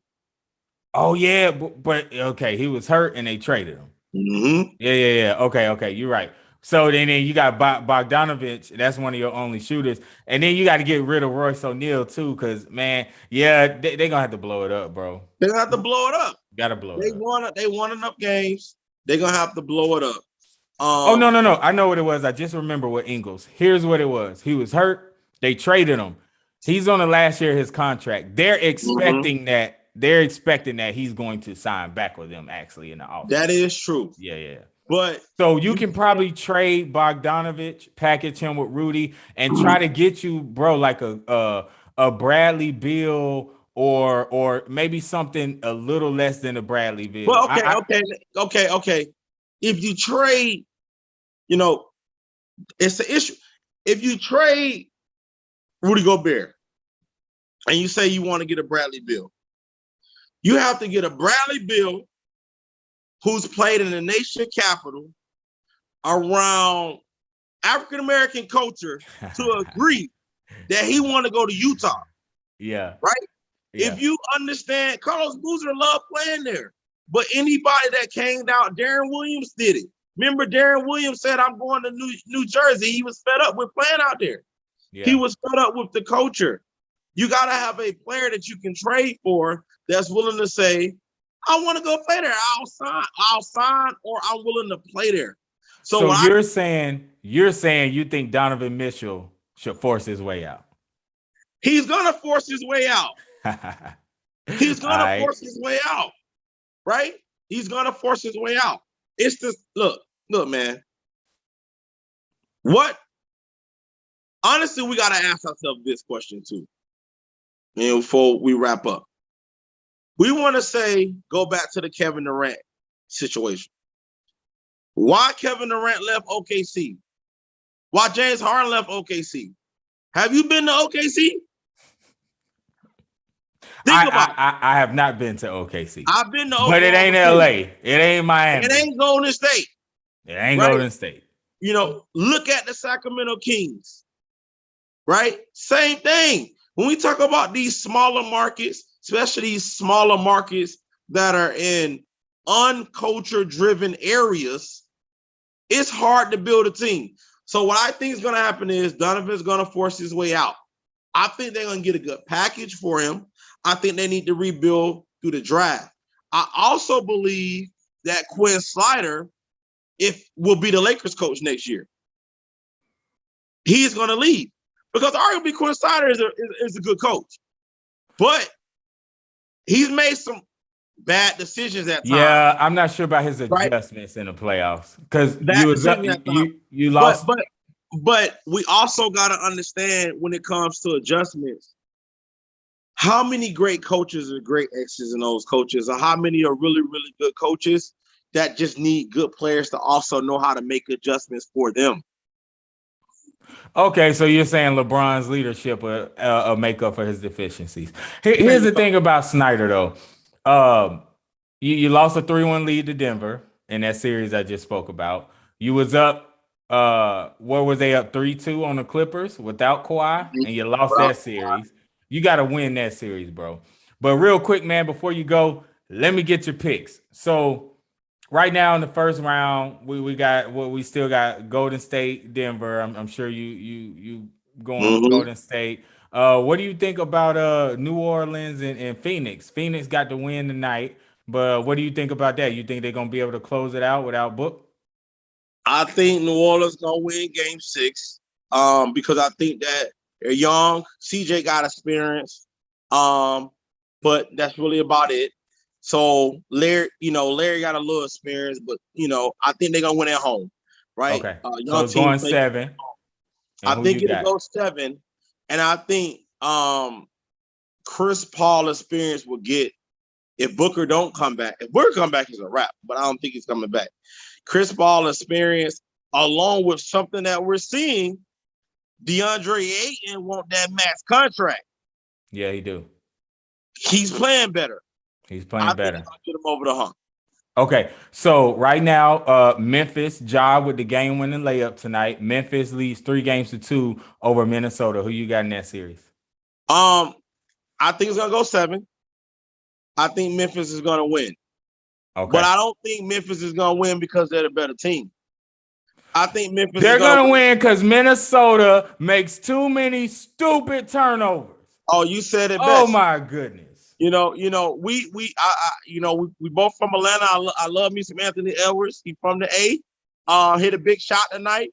Oh yeah, but okay, he was hurt and they traded him. Mm-hmm. Yeah. Okay, you're right. So then you got Bogdanovich. That's one of your only shooters, and then you got to get rid of Royce O'Neal too, because man, they're gonna have to blow it up, bro. They're gonna have to blow it up. Got to blow it up. They won enough games. They're gonna have to blow it up. Oh no! I know what it was. I just remember what Ingles. Here's what it was. He was hurt. They traded him. He's on the last year of his contract. They're expecting that. They're expecting that he's going to sign back with them actually in the offseason. That is true. Yeah. But so you can probably trade Bogdanovich, package him with Rudy, and try to get you, bro, like a Bradley Beal or maybe something a little less than a Bradley Beal. Well, okay. If you trade, it's the issue. If you trade Rudy Gobert and you say you want to get a Bradley Beal, you have to get a Bradley Beal who's played in the nation capital around African-American culture to agree that he want to go to Utah. Yeah. Right? Yeah. If you understand, Carlos Boozer loved playing there. But anybody that came down, Darren Williams did it. Remember, Darren Williams said, I'm going to New Jersey. He was fed up with playing out there. Yeah. He was fed up with the culture. You got to have a player that you can trade for that's willing to say, I want to go play there. I'll sign, or I'm willing to play there. So you're saying you think Donovan Mitchell should force his way out? He's gonna force his way out. He's gonna force his way out, right? He's gonna force his way out. It's just look, man. What? Honestly, we gotta ask ourselves this question too. Before we wrap up. We want to go back to the Kevin Durant situation. Why Kevin Durant left OKC? Why James Harden left OKC? Have you been to OKC? Think about it. I have not been to OKC, I've been to but it Oklahoma ain't City. LA. It ain't Miami. It ain't Golden State. It ain't right? Golden State. Look at the Sacramento Kings, right? Same thing. When we talk about these smaller markets, especially these smaller markets that are in unculture-driven areas, it's hard to build a team. So what I think is going to happen is Donovan's going to force his way out. I think they're going to get a good package for him. I think they need to rebuild through the draft. I also believe that Quinn Snyder will be the Lakers coach next year. He's going to leave because arguably Quinn Snyder is a good coach, but he's made some bad decisions at times. Yeah, I'm not sure about his adjustments in the playoffs because you lost. But we also got to understand when it comes to adjustments, how many great coaches are great X's and O's coaches, or how many are really, really good coaches that just need good players to also know how to make adjustments for them. Okay, so you're saying LeBron's leadership will make up for his deficiencies. Here's the thing about Snyder, though. You lost a 3-1 lead to Denver in that series I just spoke about. You was up, where was they up 3-2 on the Clippers without Kawhi, and you lost that series. You got to win that series, bro. But real quick, man, before you go, let me get your picks. So right now in the first round, we still got Golden State, Denver. I'm sure you going Golden State. What do you think about New Orleans and Phoenix? Phoenix got the win tonight, but what do you think about that? You think they're gonna be able to close it out without Book? I think New Orleans gonna win Game 6, because I think that they're young. CJ got experience, but that's really about it. So Larry got a little experience, but I think they're gonna win at home, right? Okay, so it's going 7. I think it'll go 7, and I think Chris Paul experience will get if Booker don't come back. If Booker come back, it's a wrap, but I don't think he's coming back. Chris Paul experience, along with something that we're seeing, DeAndre Ayton want that max contract. Yeah, he do. He's playing better. He's playing better. Think get him over the hump. Okay, so right now, Memphis, Ja with the game-winning layup tonight. Memphis leads 3-2 over Minnesota. Who you got in that series? I think it's gonna go 7. I think Memphis is gonna win. Okay, but I don't think Memphis is gonna win because they're the better team. I think Memphis. They're gonna win because Minnesota makes too many stupid turnovers. Oh, you said it best. Oh my goodness. We both from Atlanta. I love me some Anthony Edwards. He's from the A. Hit a big shot tonight.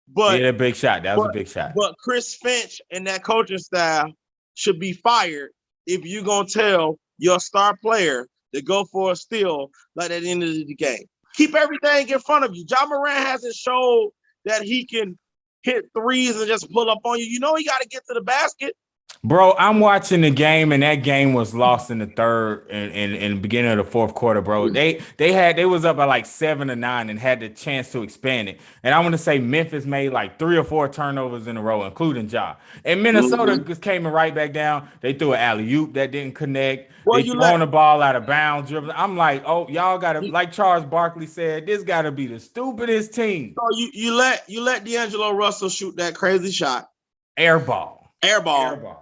But a big shot. That was a big shot. But Chris Finch and that coaching staff should be fired if you're gonna tell your star player to go for a steal like at the end of the game. Keep everything in front of you. Ja Morant hasn't showed that he can hit threes and just pull up on you. He got to get to the basket. Bro, I'm watching the game, and that game was lost in the third and the beginning of the fourth quarter, bro. They was up by like 7-9 and had the chance to expand it. And I want to say Memphis made like 3 or 4 turnovers in a row, including Ja. And Minnesota just came right back down. They threw an alley-oop that didn't connect. They throwing the ball out of bounds, dribbling. I'm like, oh, y'all got to, like Charles Barkley said, this got to be the stupidest team. So you let D'Angelo Russell shoot that crazy shot. Air ball.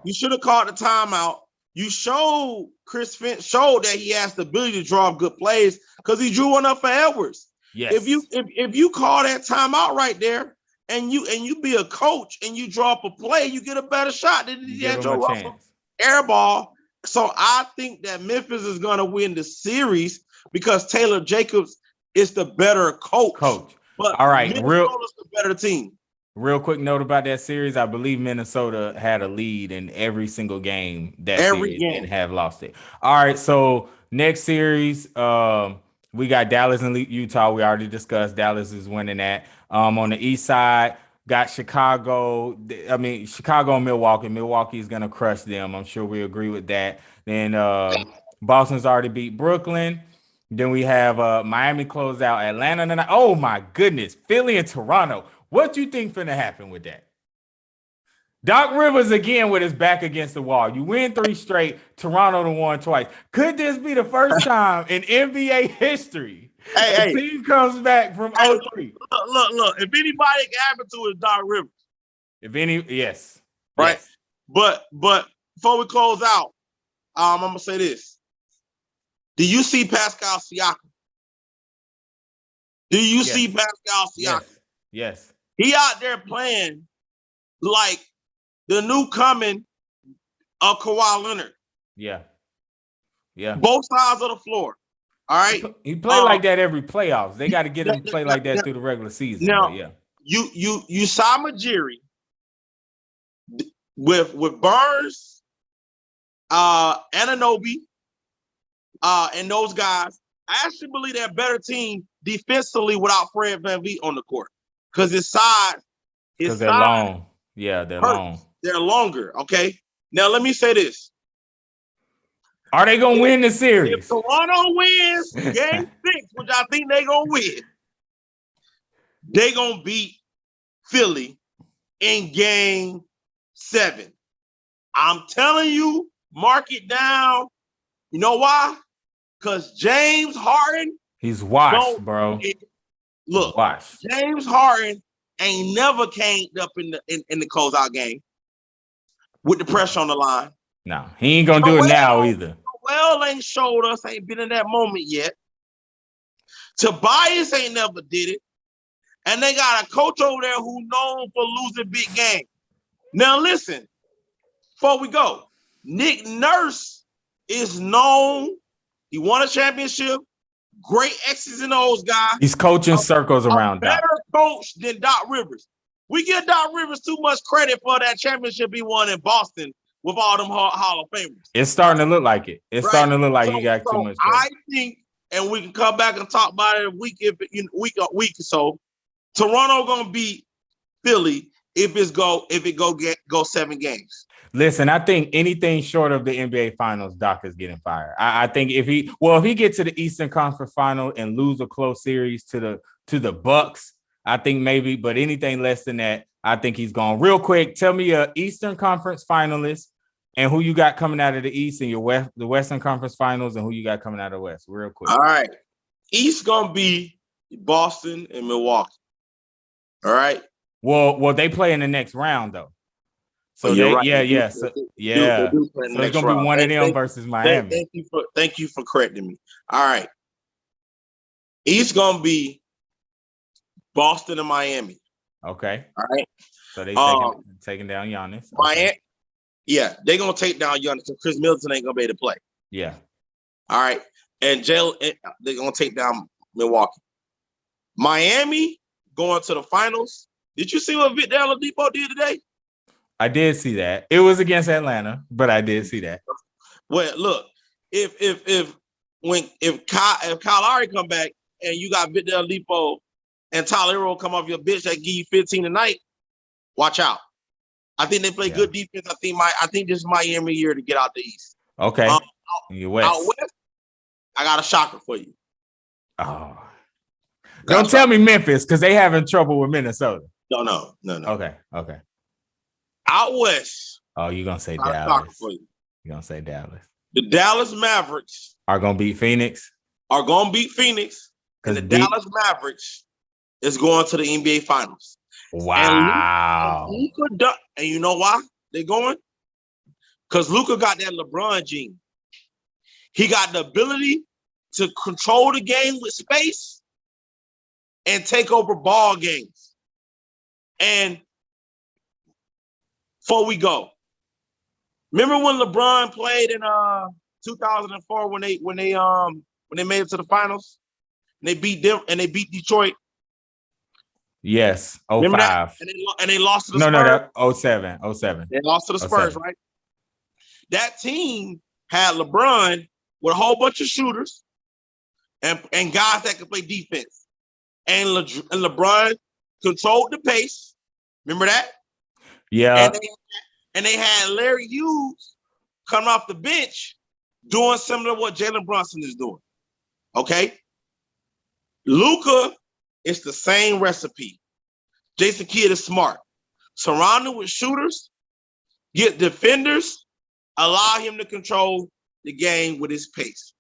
You should have called the timeout. You showed Chris Finch that he has the ability to draw up good plays because he drew one up for Edwards. Yes. If you call that timeout right there and you be a coach and you draw up a play, you get a better shot than D'Angelo Russell. Air ball. So I think that Memphis is going to win the series because Taylor Jacobs is the better coach. But all right, Minnesota's the better team. Real quick note about that series. I believe Minnesota had a lead in every single game and have lost it. All right, so next series, we got Dallas and Utah. We already discussed Dallas is winning that. On the east side, got Chicago and Milwaukee. Milwaukee is going to crush them. I'm sure we agree with that. Then Boston's already beat Brooklyn. Then we have Miami close out Atlanta tonight. Oh my goodness, Philly and Toronto. What you think finna happen with that? Doc Rivers again with his back against the wall. You win 3 straight. Toronto done won twice. Could this be the first time in NBA history a Hey, team comes back from hey, 0-3? look. If anybody can happen to it, Doc Rivers. If any, yes. Right. Yes. But before we close out, I'm gonna say this. Do you see Pascal Siakam? Do you see Pascal Siakam? Yes. He out there playing like the new coming of Kawhi Leonard. Yeah. Both sides of the floor. All right. He played like that every playoffs. They got to get him to play like that through the regular season. Now, but yeah. You saw Majiri with Burns, Anunoby, and those guys. I actually believe they're a better team defensively without Fred VanVleet on the court because his size. Because they're long. Yeah, they're long. They're longer. Okay. Now let me say this. Are they gonna win the series? If Toronto wins game 6, which I think they're gonna win, they're gonna beat Philly in game 7. I'm telling you, mark it down. You know why? Because James Harden. He's washed, bro. Look, washed. James Harden ain't never came up in the closeout game with the pressure on the line. No, he ain't gonna do it now either. Well, ain't showed us, ain't been in that moment yet. Tobias ain't never did it. And they got a coach over there who's known for losing big games. Now listen, before we go, Nick Nurse is known. He won a championship. Great X's and O's guy. He's coaching circles around Doc. Better coach than Doc Rivers. We give Doc Rivers too much credit for that championship he won in Boston with all them Hall of Famers. It's starting to look like it. It's starting to look like he got too much credit. I think, and we can come back and talk about it a week or so. Toronto gonna beat Philly if it go 7 games. Listen, I think anything short of the NBA Finals, Doc is getting fired. I think if he gets to the Eastern Conference Final and lose a close series to the Bucks, I think maybe. But anything less than that, I think he's gone. Real quick, tell me a Eastern Conference finalist and who you got coming out of the East and the Western Conference Finals and who you got coming out of the West. Real quick. All right, East gonna be Boston and Milwaukee. All right. Well, they play in the next round though. So So it's gonna be one of them versus Miami. Thank you for correcting me. All right. East gonna be Boston and Miami. Okay. All right. So they taking down Giannis. Miami. Yeah, they're gonna take down Giannis. So Chris Middleton ain't gonna be able to play. Yeah. All right. And they're gonna take down Milwaukee. Miami going to the finals. Did you see what Victor Oladipo did today? I did see that. It was against Atlanta, but I did see that. Well, look, if Kyle Lowry come back and you got Victor Oladipo and Tyler Hero come off your bench that give you 15 tonight, watch out. I think they play good defense. I think this is Miami year to get out the East. Okay. Out West, I got a shocker for you. Oh. Don't tell me Memphis because they having trouble with Minnesota. No. Okay. Out West. Oh, you're going to say Dallas. You're going to say Dallas. The Dallas Mavericks are going to beat Phoenix. And the Dallas Mavericks is going to the NBA Finals. Wow. And you know why they're going? Because Luka got that LeBron gene. He got the ability to control the game with space and take over ball games. And before we go, remember when LeBron played in 2004 when they made it to the finals? And they beat them and they beat Detroit. Yes, 05. And they lost to the Spurs. No, 07. They lost to the Spurs, right? That team had LeBron with a whole bunch of shooters and guys that could play defense. And LeBron controlled the pace. Remember that? Yeah. And they had Larry Hughes coming off the bench doing similar to what Jalen Brunson is doing. Okay. Luka is the same recipe. Jason Kidd is smart. Surround him with shooters, get defenders, allow him to control the game with his pace.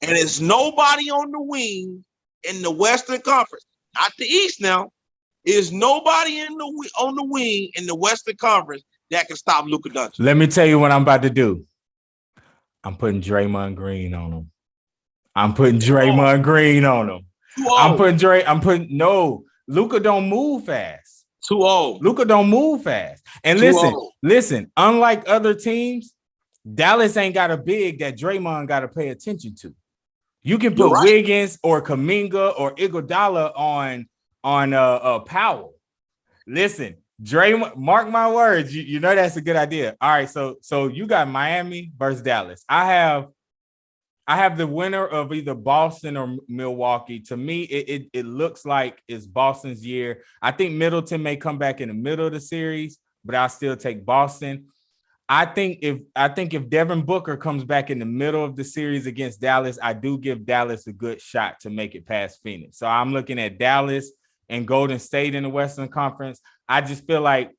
And there's nobody on the wing in the Western Conference, not the East now. There's nobody on the wing in the Western Conference that can stop Luka Doncic. Let me tell you what I'm about to do. I'm putting Draymond Green on him. I'm putting Draymond Green on him. No, Luka don't move fast. Too old. Luka don't move fast. And listen, unlike other teams, Dallas ain't got a big that Draymond got to pay attention to. You can put Wiggins or Kuminga or Iguodala on Powell. Listen, Draymond, mark my words. You know that's a good idea. All right, so you got Miami versus Dallas. I have the winner of either Boston or Milwaukee. To me, it looks like it's Boston's year. I think Middleton may come back in the middle of the series, but I'll still take Boston. I think if Devin Booker comes back in the middle of the series against Dallas, I do give Dallas a good shot to make it past Phoenix. So I'm looking at Dallas and Golden State in the Western Conference. I just feel like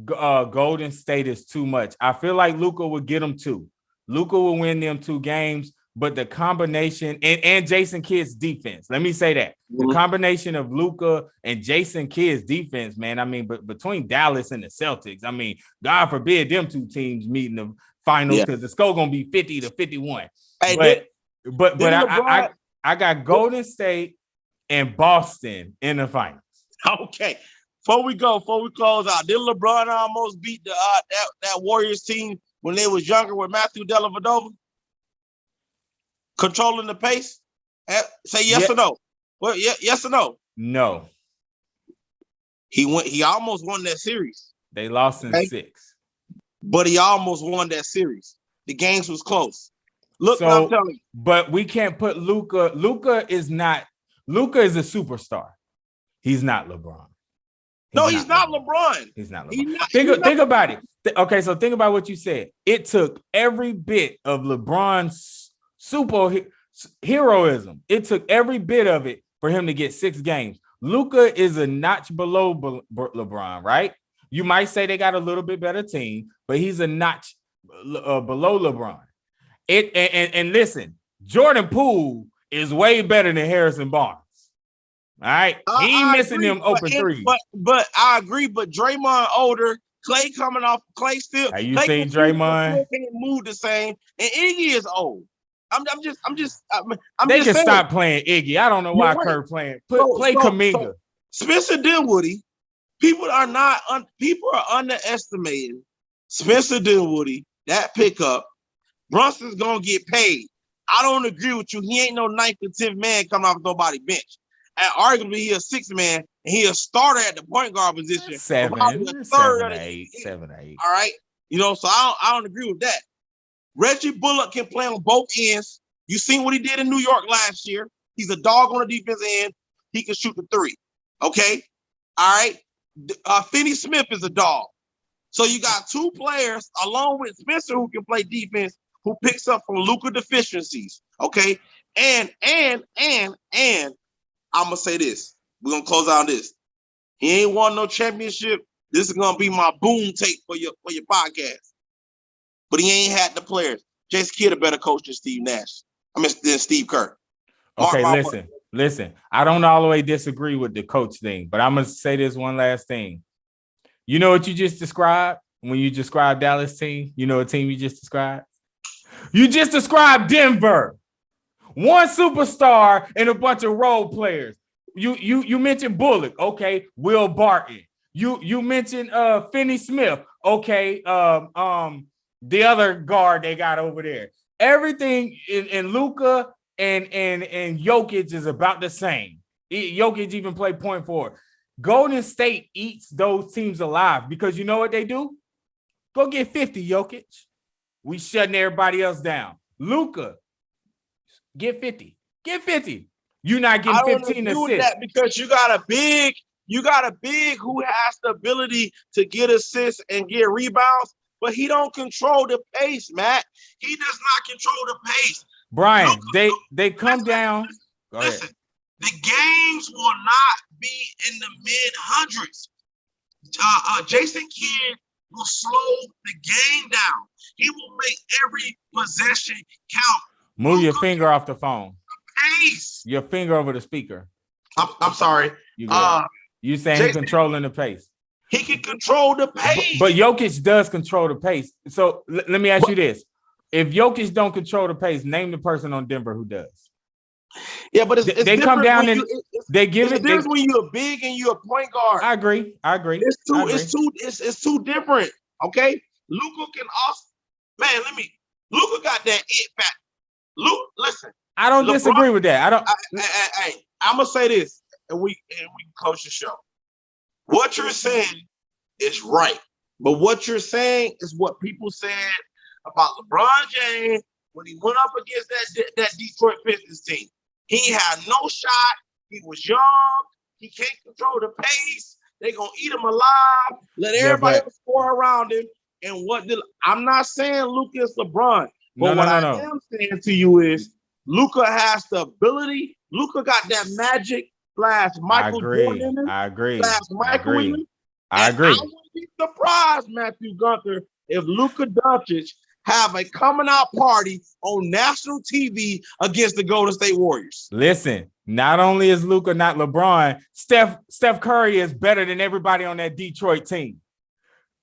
Golden State is too much. I feel like Luka will get them two. Luka will win them 2 games, but the combination and Jason Kidd's defense. Let me say that. The combination of Luka and Jason Kidd's defense, man. I mean, but between Dallas and the Celtics, I mean, God forbid them 2 teams meet in the finals because the score gonna be 50-51. Hey, but I got Golden State and Boston in the finals. Okay. Before we close out, did LeBron almost beat that Warriors team when they was younger with Matthew Dellavedova? Controlling the pace? Say yes or no. Well, yes or no? No. He almost won that series. They lost in 6. But he almost won that series. The games was close. Look, what I'm telling you. But we can't put Luka. Luka is a superstar. He's not LeBron. He's not LeBron. He's not LeBron. Think about it. Okay, so think about what you said. It took every bit of LeBron's heroism. It took every bit of it for him to get 6 games. Luka is a notch below LeBron, right? You might say they got a little bit better team, but he's a notch below LeBron. And listen, Jordan Poole is way better than Harrison Barnes. All right, he ain't missing them open threes. But I agree. But Draymond older, Clay coming off. Clay still. Have you seen Draymond? Can't move the same, and Iggy is old. They can stop playing Iggy. I don't know why Kerr playing. Play Kuminga. Spencer Dinwiddie. People are underestimating Spencer Dinwiddie. That pickup. Brunson's gonna get paid. I don't agree with you. He ain't no 9th or 10th man coming off nobody bench. And arguably, he a 6th man, and he a starter at the point guard position. 7, 8. All right, so I don't agree with that. Reggie Bullock can play on both ends. You seen what he did in New York last year. He's a dog on the defense end. He can shoot the 3. Okay, all right. Finney Smith is a dog. So you got 2 players along with Spencer who can play defense, who picks up from Luka deficiencies. Okay, and I'm gonna say this. We're gonna close out on this. He ain't won no championship. This is gonna be my boom tape for your podcast. But he ain't had the players. Jason Kidd a better coach than Steve Nash. Than Steve Kerr. Listen. I don't all the way disagree with the coach thing, but I'm gonna say this one last thing. You know what you just described when you described Dallas team? You know what team you just described? You just described Denver. 1 superstar and a bunch of role players. You mentioned Bullock, okay? Will Barton. You mentioned Finney Smith, okay? The other guard they got over there. Everything in Luka and Jokic is about the same. Jokic even played point forward. Golden State eats those teams alive because you know what they do? Go get 50, Jokic. We shutting everybody else down. Luka. Get 50. Get 50. You're not getting 15 assists. That because you got a big who has the ability to get assists and get rebounds, but he don't control the pace, Matt. He does not control the pace. Brian, they come down. Go ahead. Listen, the games will not be in the mid hundreds. Jason Kidd will slow the game down. He will make every possession count. Move your finger off the phone. Pace. Your finger over the speaker. I'm sorry. You saying Jason, he's controlling the pace. He can control the pace. But Jokic does control the pace. So let me ask you this. If Jokic don't control the pace, name the person on Denver who does. Yeah, but it's they come down and they give it. There's when you're big and you're a point guard. I agree. It's too different. Okay, Luka can also, Luka got that it factor. Listen. I don't disagree with that. I'm gonna say this, and we can close the show. What you're saying is right, but what you're saying is what people said about LeBron James when he went up against that Detroit Pistons team. He had no shot. He was young. He can't control the pace. They're going to eat him alive. Let everybody score around him. And I'm not saying Luka is LeBron. But what I am saying to you is Luka has the ability. Luka got that magic slash Michael Jordan in him. I agree. I agree. I wouldn't be surprised, Matthew Gunther, if Luka Doncic have a coming out party on national TV against the Golden State Warriors. Listen, not only is Luka not LeBron, Steph Curry is better than everybody on that Detroit team.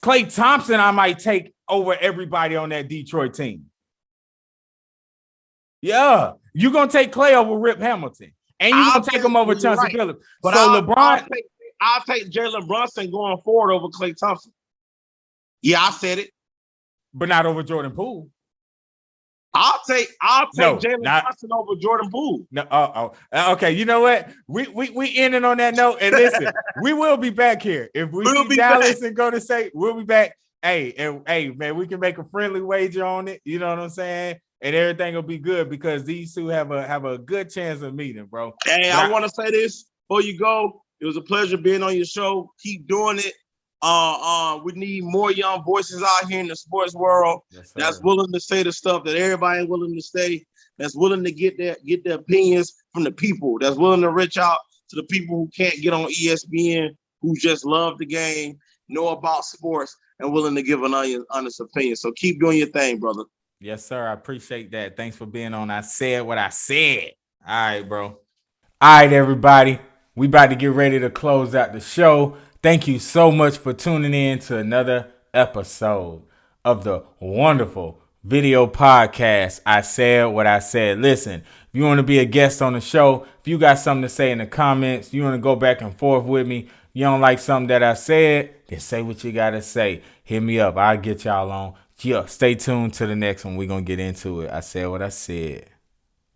Klay Thompson, I might take over everybody on that Detroit team. Yeah, you're going to take Klay over Rip Hamilton. And you're going to take him over Chauncey Billups. But LeBron, I'll take Jalen Brunson going forward over Klay Thompson. Yeah, I said it. But not over Jordan Poole. I'll take Jalen Brunson over Jordan Poole. No, okay. You know what? We ending on that note. And listen, we will be back here. If we see Dallas and go to say, we'll be back. Hey, man, we can make a friendly wager on it. You know what I'm saying? And everything will be good because these two have a good chance of meeting, bro. Hey, I want to say this before you go. It was a pleasure being on your show. Keep doing it. We need more young voices out here in the sports world that's willing to say the stuff that everybody ain't willing to say, that's willing to get their opinions from the people, that's willing to reach out to the people who can't get on ESPN, who just love the game, know about sports, and willing to give an honest opinion. So keep doing your thing, brother. Yes, sir. I appreciate that. Thanks for being on. I said what I said. All right, bro. All right, everybody. We about to get ready to close out the show. Thank you so much for tuning in to another episode of the wonderful video podcast. I said what I said. Listen, if you want to be a guest on the show, if you got something to say in the comments, you want to go back and forth with me, you don't like something that I said, then say what you got to say. Hit me up. I'll get y'all on. Yeah, stay tuned to the next one. We're going to get into it. I said what I said.